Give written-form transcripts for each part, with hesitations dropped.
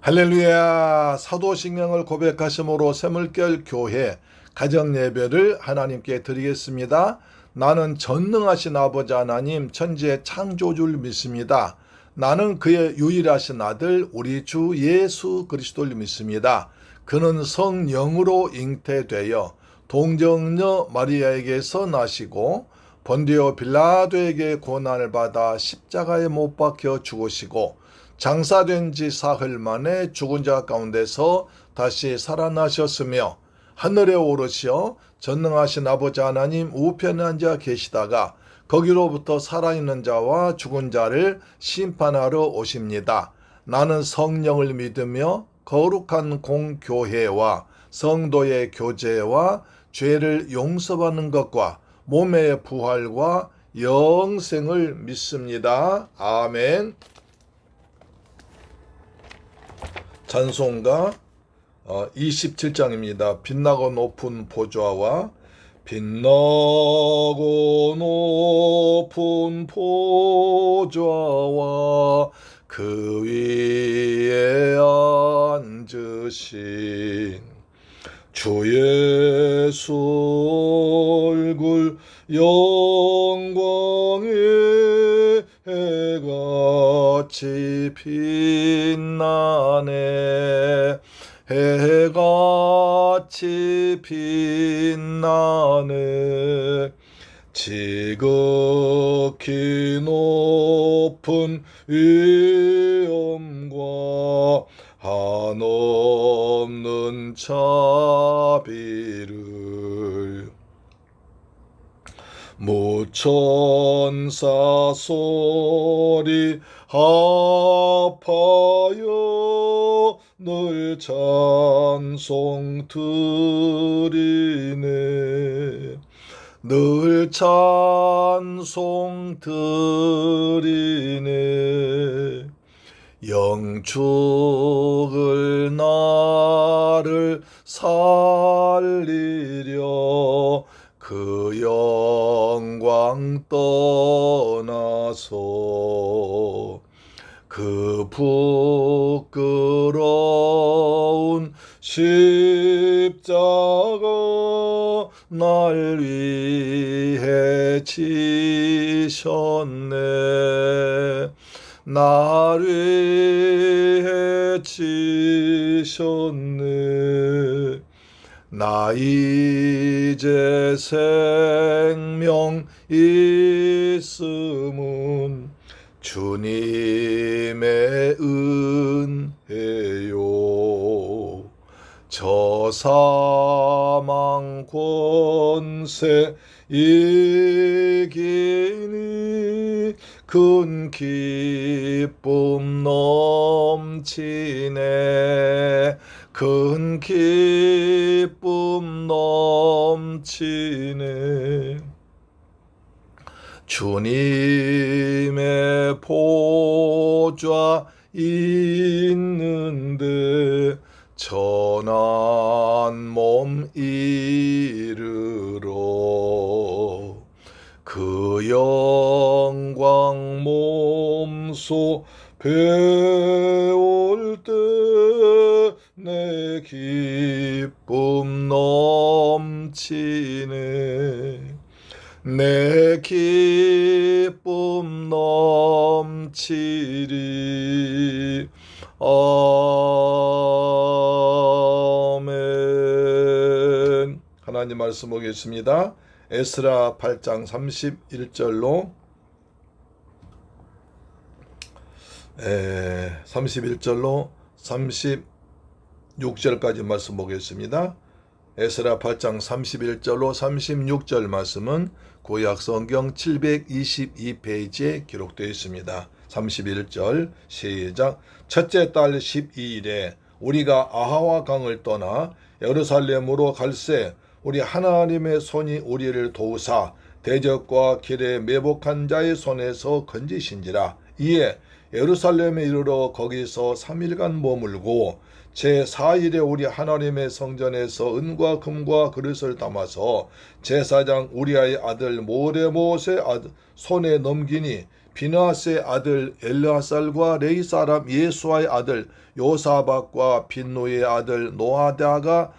할렐루야. 사도신경을 고백하심으로 샘물결 교회 가정예배를 하나님께 드리겠습니다. 나는 전능하신 아버지 하나님 천지의 창조주를 믿습니다. 나는 그의 유일하신 아들 우리 주 예수 그리스도를 믿습니다. 그는 성령으로 잉태되어 동정녀 마리아에게서 나시고 본디오 빌라도에게 고난을 받아 십자가에 못 박혀 죽으시고 장사된 지 사흘 만에 죽은 자 가운데서 다시 살아나셨으며 하늘에 오르시어 전능하신 아버지 하나님 우편에 앉아 계시다가 거기로부터 살아있는 자와 죽은 자를 심판하러 오십니다. 나는 성령을 믿으며 거룩한 공교회와 성도의 교제와 죄를 용서받는 것과 몸의 부활과 영생을 믿습니다. 아멘. 찬송가 27장입니다. 빛나고 높은 보좌와 빛나고 높은 보좌와 그 위에 앉으신 주 예수 얼굴 영광에 해같이 빛나네. 해같이 빛나네. 지극히 높은 위엄과 한없는 자비를 무천사 소리 합하여 늘 찬송 드리네. 늘 찬송 드리네. 영축을 나를 살리려 그 영광 떠나서 그 부끄러운 십자가 날 위해 지셨네. 날 위해 지셨네. 나 이제 생명 있음은 주님의 은혜요. 저 사망 권세 이기니 큰 기쁨 넘치네. 큰 기쁨 넘치네. 주님의 보좌 있는데 전한 몸 이르러 그 영광 몸소 배울 때 내 기쁨 넘치네. 내 기쁨 넘치리. 아멘. 하나님 말씀 보겠습니다. 에스라 8장 31절로 36절까지 말씀 보겠습니다. 에스라 8장 31절로 36절 말씀은 구약 성경 722페이지에 기록되어 있습니다. 31절 시작. 첫째 달 12일에 우리가 아하와 강을 떠나 예루살렘으로 갈새 우리 하나님의 손이 우리를 도우사 대적과 길에 매복한 자의 손에서 건지신지라. 이에 예루살렘에 이르러 거기서 3일간 머물고 제4일에 우리 하나님의 성전에서 은과 금과 그릇을 담아서 제사장 우리아의 아들 모레못의 손에 넘기니 비나스의 아들 엘르하살과 레이 사람 예수아의 아들 요사박과 빈누의 아들 노아데아가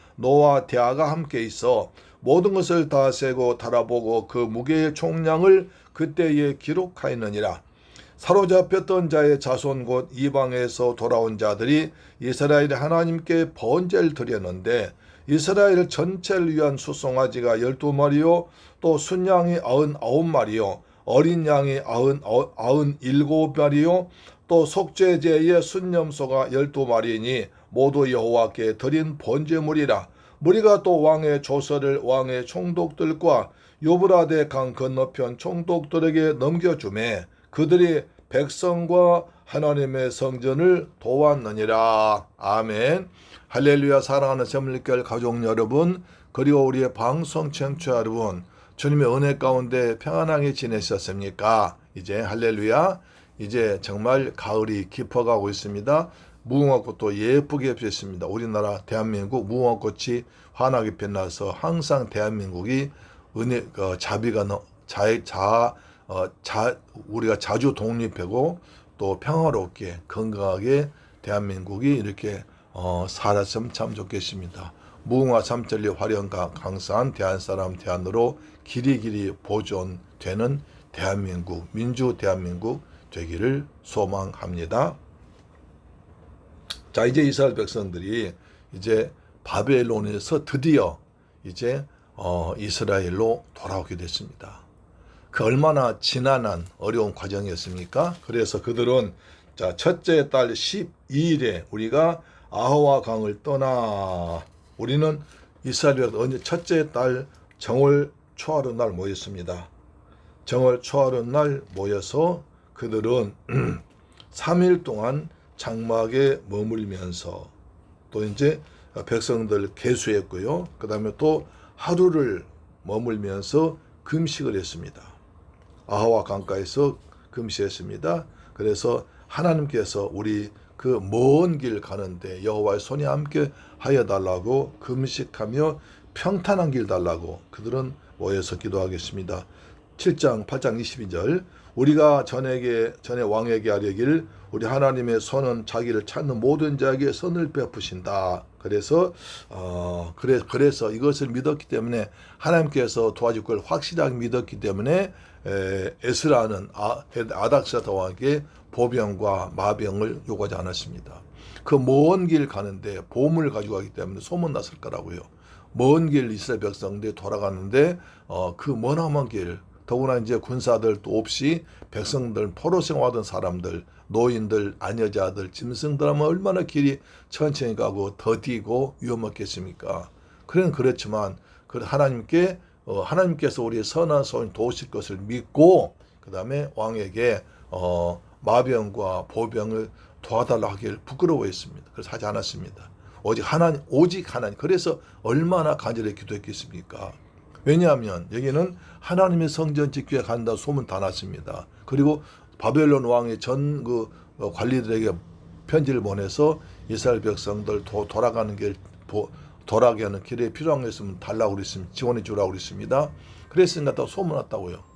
함께 있어 모든 것을 다 세고 달아보고 그 무게의 총량을 그때에 기록하였느니라. 사로잡혔던 자의 자손 곧 이방에서 돌아온 자들이 이스라엘 하나님께 번제를 드렸는데 이스라엘 전체를 위한 수송아지가 12마리요 또 순양이 99마리요 어린 양이 97마리요 또 속죄제의 순념소가 12마리니 모두 여호와께 드린 번제물이라. 무리가 또 왕의 조서를 왕의 총독들과 요브라데 강 건너편 총독들에게 넘겨주매 그들이 백성과 하나님의 성전을 도왔느니라. 아멘. 할렐루야. 사랑하는 새물릿교회 가족 여러분, 그리고 우리의 방송 청취자 여러분, 주님의 은혜 가운데 평안하게 지내셨습니까? 이제 할렐루야. 이제 정말 가을이 깊어가고 있습니다. 무궁화꽃도 예쁘게 피었습니다. 우리나라 대한민국 무궁화꽃이 환하게 빛나서 항상 대한민국이 자비가 우리가 자주 독립하고 또 평화롭게 건강하게 대한민국이 이렇게 살았으면 참 좋겠습니다. 무궁화 삼천리 화려한 강산 대한사람 대한으로 길이길이 보존되는 대한민국, 민주 대한민국 되기를 소망합니다. 자, 이제 이스라엘 백성들이 이제 바벨론에서 드디어 이제 이스라엘로 돌아오게 됐습니다. 그 얼마나 지난한 어려운 과정이었습니까? 그래서 그들은 자, 첫째 달 12일에 우리가 아하와 강을 떠나 우리는 이스라엘 언제 첫째 달 정월 초하루 날 모였습니다. 정월 초하루 날 모여서 그들은 3일 동안 장막에 머물면서 또 이제 백성들 계수했고요. 그 다음에 또 하루를 머물면서 금식을 했습니다. 아하와 강가에서 금식했습니다. 그래서 하나님께서 우리 그 먼 길 가는데 여호와의 손이 함께 하여 달라고 금식하며 평탄한 길 달라고 그들은 모여서 기도하겠습니다. 7장 8장 22절 우리가 전에 왕에게 아뢰길 우리 하나님의 손은 자기를 찾는 모든 자에게 선을 베푸신다. 그래서 이것을 믿었기 때문에 하나님께서 도와줄 걸 확실하게 믿었기 때문에 에스라는 아닥사다 왕에게 보병과 마병을 요구하지 않았습니다. 그 먼 길 가는데 보물을 가지고 가기 때문에 소문났을 거라고요. 먼 길 이스라엘 백성들이 돌아가는데 그 머나먼 길 더구나 이제 군사들도 없이 백성들 포로 생활하던 사람들 노인들 아녀자들 짐승들 하면 얼마나 길이 천천히 가고 더디고 위험했겠습니까? 그렇지만 하나님께서 우리의 선한 손을 도우실 것을 믿고 그 다음에 왕에게 마병과 보병을 도와달라고 하기를 부끄러워했습니다. 그래서 하지 않았습니다. 오직 하나님. 그래서 얼마나 간절히 기도했겠습니까? 왜냐하면 여기는 하나님의 성전 짓기에 간다 소문 다 났습니다. 그리고 바벨론 왕의 전 관리들에게 편지를 보내서 이스라엘 백성들 돌아가는 길에 필요한 게 있으면 달라고 그랬습니다. 지원해 주라고 그랬습니다. 그랬으니까 또 소문 났다고요.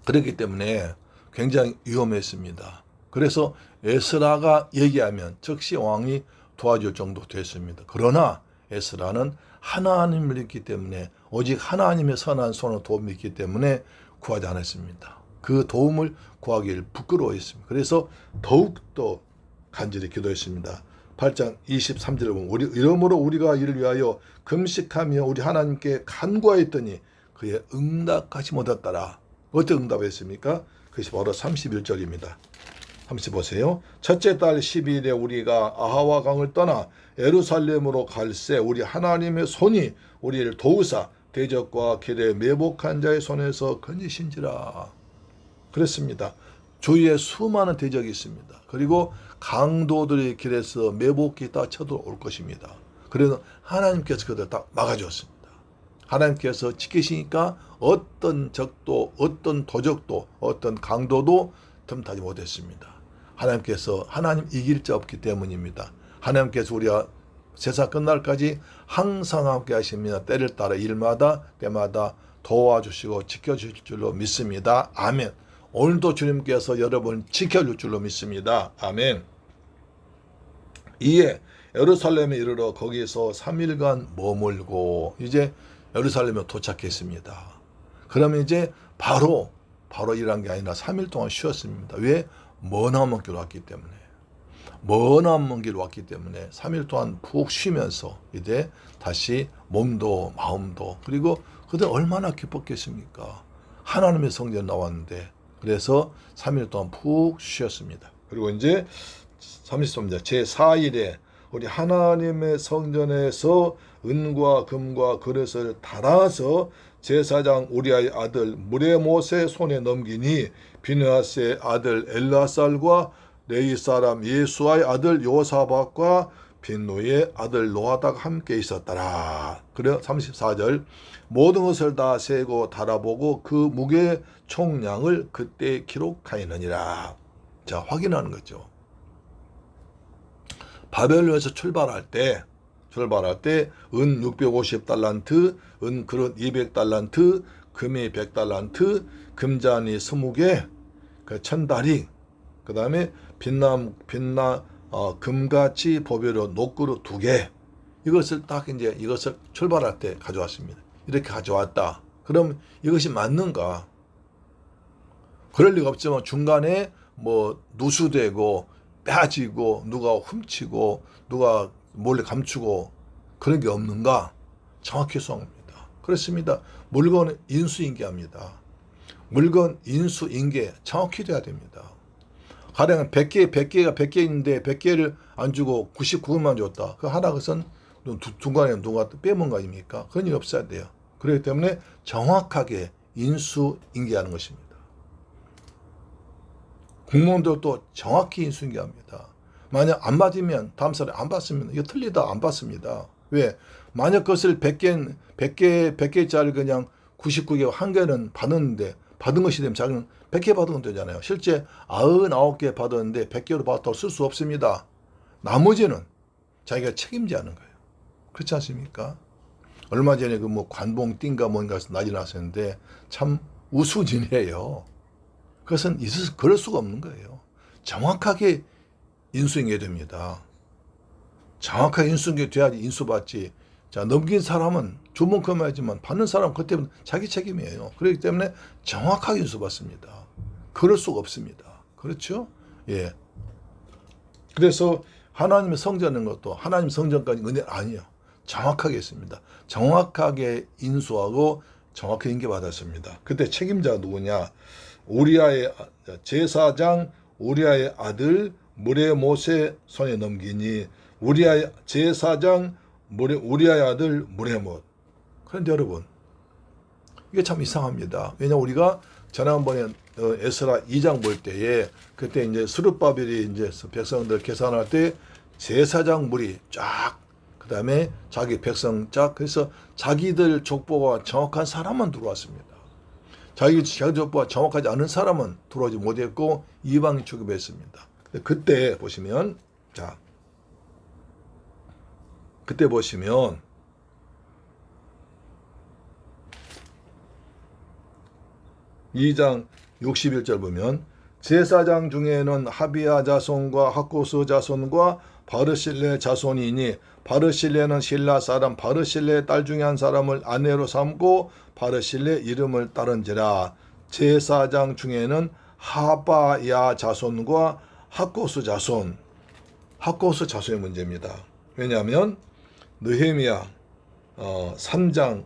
그렇기 때문에 굉장히 위험했습니다. 그래서 에스라가 얘기하면 즉시 왕이 도와줄 정도 됐습니다. 그러나 에스라는 하나님을 믿기 때문에 오직 하나님의 선한 손을 도움을 믿기 때문에 구하지 않았습니다. 그 도움을 구하기를 부끄러워했습니다. 그래서 더욱더 간절히 기도했습니다. 8장 23절에 보면 이러므로 우리가 이를 위하여 금식하며 우리 하나님께 간구하였더니 그의 응답하지 못했더라. 어떻게 응답했습니까? 그것이 바로 31절입니다. 한번 보세요. 첫째 달 12일에 우리가 아하와 강을 떠나 예루살렘으로 갈새 우리 하나님의 손이 우리를 도우사 대적과 길에 매복한 자의 손에서 건지신지라. 그랬습니다. 주위에 수많은 대적이 있습니다. 그리고 강도들의 길에서 매복이 다 쳐들어올 것입니다. 그래서 하나님께서 그들 다 막아주었습니다. 하나님께서 지키시니까 어떤 적도 어떤 도적도 어떤 강도도 틈타지 못했습니다. 하나님 이길 자 없기 때문입니다. 하나님께서 우리가 세상 끝날까지 항상 함께 하십니다. 때를 따라 일마다 때마다 도와주시고 지켜주실 줄로 믿습니다. 아멘. 오늘도 주님께서 여러분 지켜줄 줄로 믿습니다. 아멘. 이에 예루살렘에 이르러 거기서 3일간 머물고 이제 예루살렘에 도착했습니다. 그러면 이제 바로 일한 게 아니라 3일 동안 쉬었습니다. 왜? 머나먼 길 왔기 때문에. 머나먼 길 왔기 때문에 3일 동안 푹 쉬면서 이제 다시 몸도 마음도 그리고 그들 얼마나 기뻤겠습니까? 하나님의 성전 나왔는데 그래서 3일 동안 푹 쉬었습니다. 그리고 이제 33절 제4일에 우리 하나님의 성전에서 은과 금과 그릇을 달아서 제사장 우리아의 아들 무레못의 손에 넘기니 비느하스의 아들 엘라살과 레위 사람 예수아의 아들 요사박과 빈노의 아들 노아다가 함께 있었더라. 그래 34절 모든 것을 다 세고 달아보고 그 무게 총량을 그때 기록하였느니라. 자, 확인하는 거죠. 바벨론에서 출발할 때 은 650달란트, 은 그릇 200달란트, 금이 100달란트, 금잔이 20개, 그 1000다리, 그 다음에 금같이 보배로 녹그릇 2개. 이것을 이것을 출발할 때 가져왔습니다. 이렇게 가져왔다. 그럼 이것이 맞는가? 그럴 리가 없지만 중간에 누수되고 빠지고 누가 훔치고 누가 몰래 감추고 그런 게 없는가? 정확히 수확합니다. 그렇습니다. 물건은 인수인계합니다. 물건 인수인계 정확히 돼야 됩니다. 가령 100개 있는데 100개를 안 주고 99개만 줬다. 그 하나 것은 중간에 누가 빼먹은 거 아닙니까? 그런 일이 없어야 돼요. 그렇기 때문에 정확하게 인수인계하는 것입니다. 공무원들도 정확히 인수인계합니다. 만약 안 받으면 다음 사람에 안 받습니다. 이거 틀리다 안 받습니다. 왜? 만약 그것을 100개짜리 그냥 99개 한 개는 받았는데 받은 것이 되면 자기는 100개 받으면 되잖아요. 실제 99개 받았는데 100개로 받았다고 쓸 수 없습니다. 나머지는 자기가 책임져야 하는 거예요. 그렇지 않습니까? 얼마 전에 관봉 띵가 뭔가 난리 났었는데 참 우스운이에요. 그것은 그럴 수가 없는 거예요. 정확하게 인수인계 됩니다. 정확하게 인수인계 돼야지 인수받지. 자, 넘긴 사람은 주문금 하지만 받는 사람은 그때는 자기 책임이에요. 그렇기 때문에 정확하게 인수받습니다. 그럴 수가 없습니다. 그렇죠? 예. 그래서 하나님의 성전인 것도 하나님 성전까지 은혜 아니에요. 정확하게 했습니다. 정확하게 인수하고 정확히 인계받았습니다. 그때 책임자가 누구냐? 우리아의 제사장 우리아의 아들 무레못의 손에 넘기니 우리아의 제사장 우리아의 아들 무레못. 그런데 여러분 이게 참 이상합니다. 왜냐하면 우리가 지난번에 에스라 2장 볼 때에 그때 이제 스룹바벨이 이제 백성들 계산할 때 제사장 무리 쫙 그다음에 자기 백성 쫙 그래서 자기들 족보가 정확한 사람만 들어왔습니다. 자기 족보가 정확하지 않은 사람은 들어오지 못했고 이방인 취급했습니다. 그때 보시면 자 그때 보시면 (2장 61절) 보면 제사장 중에는 하비야 자손과 학고스 자손과 바르실레 자손이니 바르실레는 실라 사람 바르실레의 딸 중에 한 사람을 아내로 삼고 바르실레 이름을 따른지라. 제사장 중에는 하바야 자손과 학고스 자손의 문제입니다. 왜냐하면 느헤미야 3장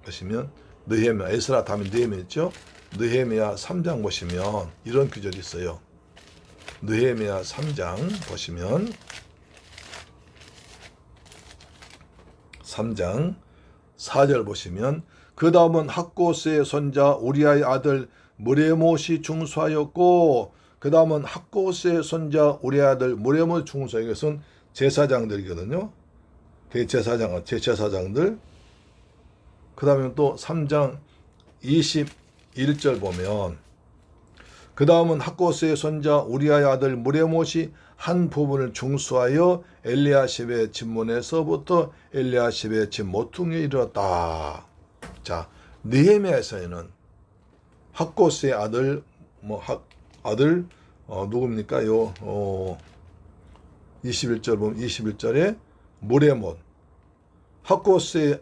보시면 느헤미야 에스라 다음에 느헤미야죠. 느헤미야 3장 보시면 이런 구절이 있어요. 느헤미야 3장 보시면 3장 4절 보시면 그 다음은 학고스의 손자 우리아의 아들 무레못이 중수하였고 그 다음은 학고스의 손자 우리아의 아들 무레못 중수하였고 이것은 제사장들이거든요. 제사장들. 그 다음에 또 3장 21절 보면 그 다음은 학고스의 손자 우리아의 아들 무레못이 한 부분을 중수하여 엘리야십의 집문에서부터 엘리야십의 집 모퉁이에 이르렀다. 자, 느헤미야에서는 학고스의 아들 누굽니까? 21절 보면 21절에 무레못, 학고스의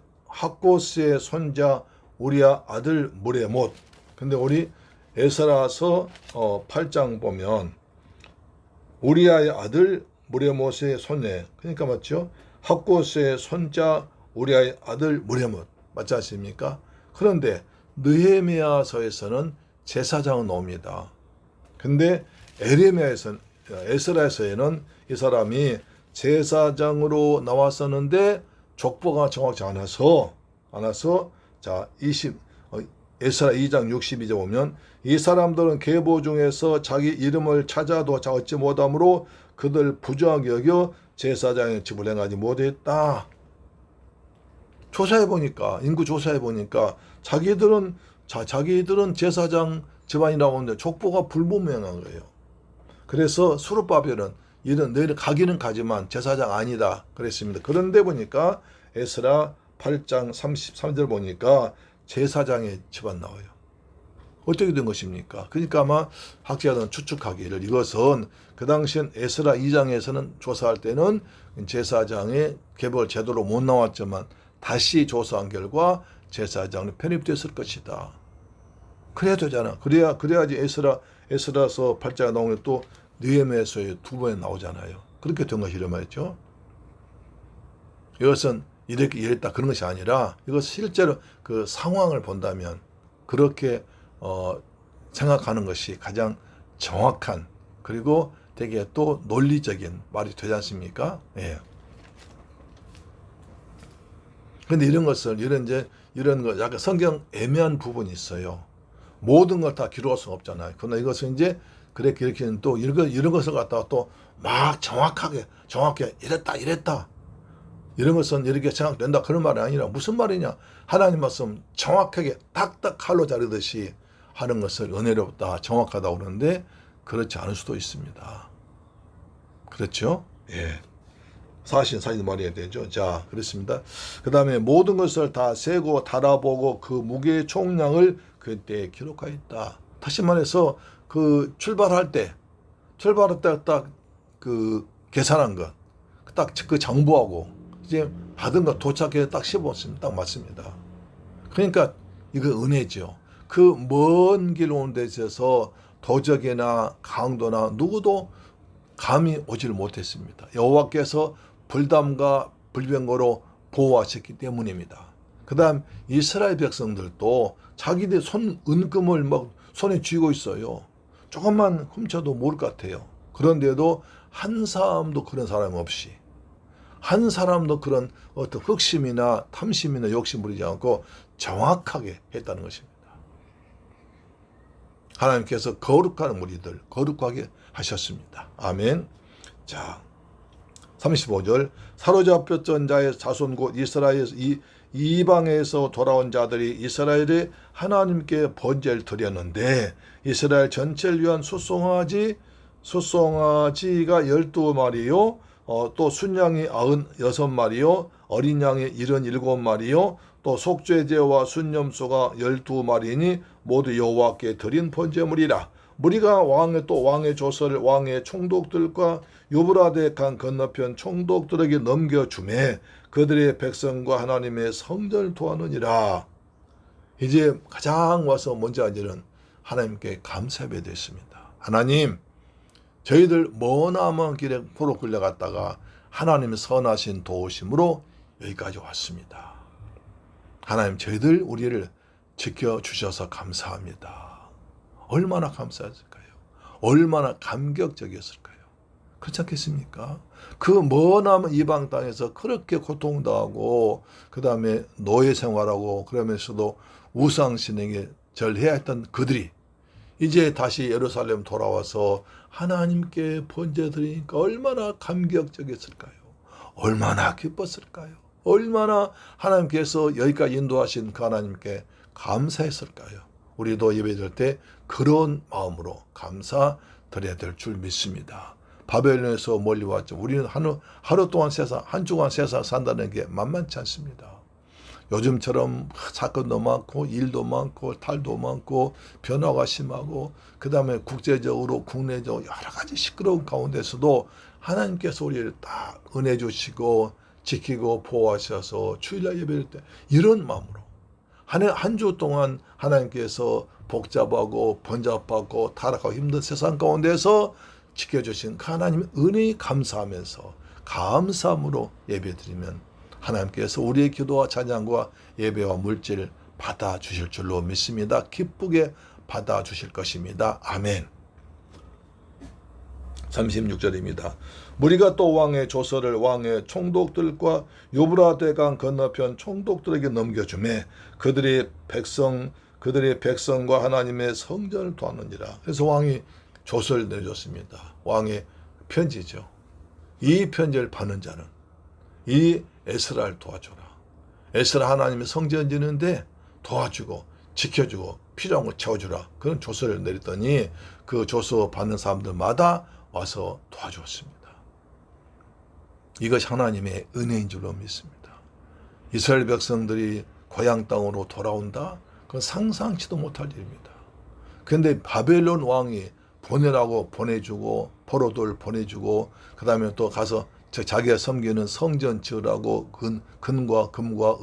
손자 우리아 아들 무레못. 근데 우리 에스라서 8장 보면 우리아의 아들 무레못의 손에, 그러니까 맞죠? 학고스의 손자 우리아의 아들 무레못, 맞지 않습니까? 그런데 느헤미야서에서는 제사장은 나옵니다. 근데 에스라에서는 이 사람이 제사장으로 나왔었는데 족보가 정확치 않아서 자 에스라 2장 62절 보면 이 사람들은 계보 중에서 자기 이름을 찾아도 얻지 못하므로 그들 부정하게 여겨 제사장의 집을 행하지 못했다. 인구 조사해 보니까 자기들은 제사장 집안이라고 하는데 족보가 불분명한 거예요. 그래서 수르바벨은 너희는 가기는 가지만 제사장 아니다 그랬습니다. 그런데 보니까 에스라 8장 33절 보니까 제사장의 집안 나와요. 어떻게 된 것입니까? 그러니까 아마 학자들은 추측하기를 이것은 그 당시엔 에스라 2장에서는 조사할 때는 제사장의 계보가 제대로 못 나왔지만 다시 조사한 결과 제사장이 편입됐을 것이다. 그래야 되잖아. 그래야지 에스라서 8장에 나오면 또 느헤미야서에 두 번에 나오잖아요. 그렇게 된 것이란 말이죠. 이것은 이랬다 그런 것이 아니라 이것 실제로 그 상황을 본다면 그렇게 생각하는 것이 가장 정확한 그리고 되게 또 논리적인 말이 되지 않습니까? 예. 근데 이런 거 약간 성경 애매한 부분이 있어요. 모든 걸 다 기록할 수는 없잖아요. 그러나 이것은 이제 그렇게는 또 이런 것을 갖다가 또 막 정확하게 이랬다 이런 것은 이렇게 생각된다 그런 말이 아니라 무슨 말이냐? 하나님 말씀 정확하게 딱딱 칼로 자르듯이 하는 것을 은혜롭다 정확하다고 그러는데 그렇지 않을 수도 있습니다. 그렇죠? 예. 사실 말해야 되죠. 자, 그렇습니다. 그 다음에 모든 것을 다 세고 달아보고 그 무게의 총량을 그때 기록하였다. 다시 말해서 그 출발할 때 딱 그 계산한 것, 딱 그 정보하고 이제 받은 거 도착해 딱 씹었습니다. 딱 맞습니다. 그러니까 이거 은혜죠. 그 먼 길 오는 데 있어서 도적이나 강도나 누구도 감이 오지를 못했습니다. 여호와께서 불담과 불병거로 보호하셨기 때문입니다. 그 다음 이스라엘 백성들도 자기들 은금을 막 손에 쥐고 있어요. 조금만 훔쳐도 모를 것 같아요. 그런데도 한 사람도 그런 사람 없이 한 사람도 그런 어떤 흑심이나 탐심이나 욕심 부리지 않고 정확하게 했다는 것입니다. 하나님께서 거룩한 무리들 거룩하게 하셨습니다. 아멘. 자, 35절 사로잡혔던 자의 자손 곧 이스라엘 이방에서 돌아온 자들이 이스라엘의 하나님께 번제를 드렸는데 이스라엘 전체를 위한 숫송아지가 12마리요 또 순양이 96마리요 어린 양이 77마리요 또 속죄제와 순념소가 12마리니 모두 여호와께 드린 번제물이라. 무리가 왕의 조서를 왕의 총독들과 유브라데 강 건너편 총독들에게 넘겨주매 그들의 백성과 하나님의 성전을 도하느니라. 이제 가장 와서 먼저 하기는 하나님께 감사해야 됐습니다. 하나님, 저희들 머나먼 길에 포로 끌려갔다가 하나님의 선하신 도우심으로 여기까지 왔습니다. 하나님, 저희들 우리를 지켜주셔서 감사합니다. 얼마나 감사했을까요? 얼마나 감격적이었을까요? 그렇지 않겠습니까? 그 머나먼 이방 땅에서 그렇게 고통당하고 그 다음에 노예 생활하고 그러면서도 우상신에게 절해야 했던 그들이 이제 다시 예루살렘 돌아와서 하나님께 번제 드리니까 얼마나 감격적이었을까요? 얼마나 기뻤을까요? 얼마나 하나님께서 여기까지 인도하신 그 하나님께 감사했을까요? 우리도 예배드릴 때 그런 마음으로 감사드려야 될 줄 믿습니다. 바벨론에서 멀리 왔죠. 우리는 하루 동안 세상, 한 주간 세상 산다는 게 만만치 않습니다. 요즘처럼 사건도 많고 일도 많고 탈도 많고 변화가 심하고 그 다음에 국제적으로 국내적으로 여러 가지 시끄러운 가운데서도 하나님께서 우리를 딱 은혜 주시고 지키고 보호하셔서 주일날 예배할 때 이런 마음으로 한 주 동안 하나님께서 복잡하고 번잡하고 타락하고 힘든 세상 가운데서 지켜주신 그 하나님의 은혜에 감사하면서 감사함으로 예배드리면 하나님께서 우리의 기도와 찬양과 예배와 물질을 받아주실 줄로 믿습니다. 기쁘게 받아주실 것입니다. 아멘. 36절입니다. 무리가 또 왕의 조서를 왕의 총독들과 유브라데강 건너편 총독들에게 넘겨주매 그들이 백성과 하나님의 성전을 도하느니라. 그래서 왕이 조서를 내줬습니다. 왕의 편지죠. 이 편지를 받는 자는 이 에스라를 도와줘라. 에스라 하나님의 성전 짓는데 도와주고 지켜주고 필요한 거 채워주라. 그런 조서를 내렸더니 그 조서 받는 사람들마다 와서 도와주었습니다. 이것이 하나님의 은혜인 줄로 믿습니다. 이스라엘 백성들이 고향 땅으로 돌아온다? 그건 상상치도 못할 일입니다. 그런데 바벨론 왕이 보내라고 보내주고 포로들 보내주고 그 다음에 또 가서 자기가 섬기는 성전 지으라고 금과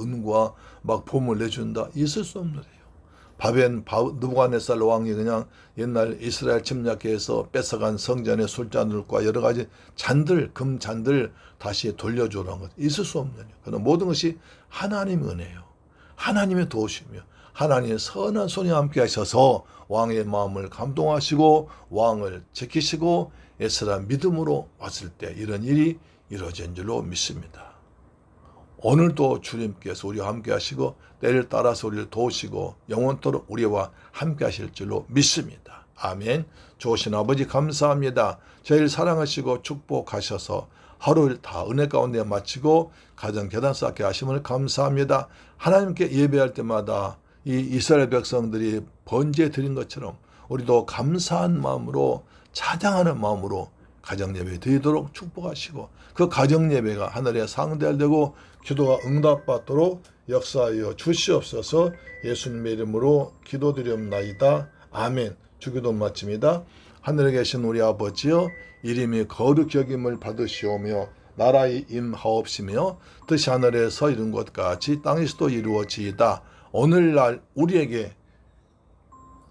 은과 막 보물 내준다. 있을 수 없는 일이에요. 느부갓네살 왕이 그냥 옛날 이스라엘 침략해서 뺏어간 성전의 술잔들과 여러 가지 금 잔들 다시 돌려주라는 것 있을 수 없는 일이에요. 그런 모든 것이 하나님의 은혜예요. 하나님의 도우시며 하나님의 선한 손이 함께 하셔서 왕의 마음을 감동하시고 왕을 지키시고 에스라 믿음으로 왔을 때 이런 일이 이루어진 줄로 믿습니다. 오늘도 주님께서 우리와 함께 하시고 때를 따라서 우리를 도우시고 영원토록 우리와 함께 하실 줄로 믿습니다. 아멘. 좋으신 아버지 감사합니다. 저희를 사랑하시고 축복하셔서 하루를 다 은혜 가운데 마치고 가정 계단 쌓게 하심을 감사합니다. 하나님께 예배할 때마다 이 이스라엘 백성들이 번제 드린 것처럼 우리도 감사한 마음으로 찬양하는 마음으로 가정예배 드리도록 축복하시고 그 가정예배가 하늘에 상달되고 기도가 응답받도록 역사하여 주시옵소서. 예수님의 이름으로 기도드리옵나이다. 아멘. 주기도 마칩니다. 하늘에 계신 우리 아버지여 이름이 거룩히 여김을 받으시오며 나라의 임하옵시며 뜻이 하늘에서 이룬 것 같이 땅에서도 이루어지이다. 오늘날 우리에게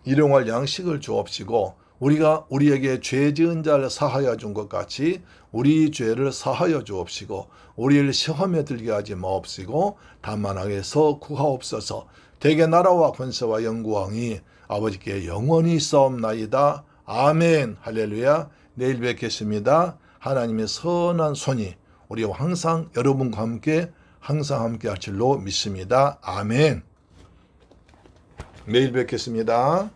일용할 양식을 주옵시고 우리가 우리에게 죄 지은 자를 사하여 준 것 같이 우리 죄를 사하여 주옵시고 우리를 시험에 들게 하지 마옵시고 다만 악에서 구하옵소서. 대개 나라와 권세와 영광이 아버지께 영원히 있사옵나이다. 아멘. 할렐루야. 내일 뵙겠습니다. 하나님의 선한 손이 우리와 항상 여러분과 함께 항상 함께 할 줄로 믿습니다. 아멘. 내일 뵙겠습니다.